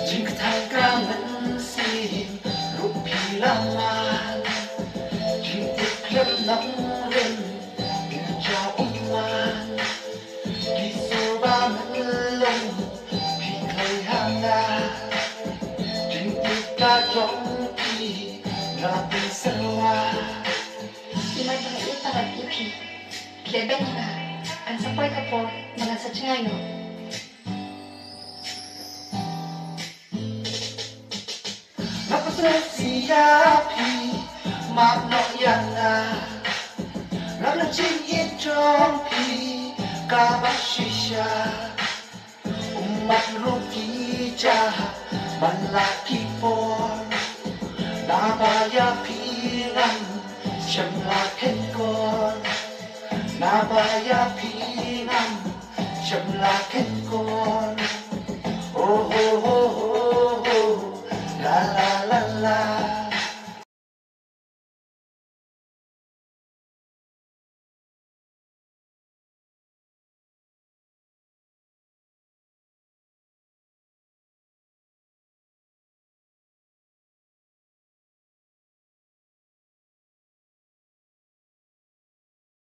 Jingkatangangan sin Rupi laman Jingklam nang rin Pinjau uman Kisubangan long Piklay hanga Jingtika jongki Napin salwa Imay mga itarat ipi Kleben nga Ang sapoy ka po Mga sa tsingayo Siapi Magno yana Rana ching in trong pi Kabashisha Umat ruki jaha Malaki por Nabaya piran Shamla kenkor Nabaya piran Shamla kenkor Oh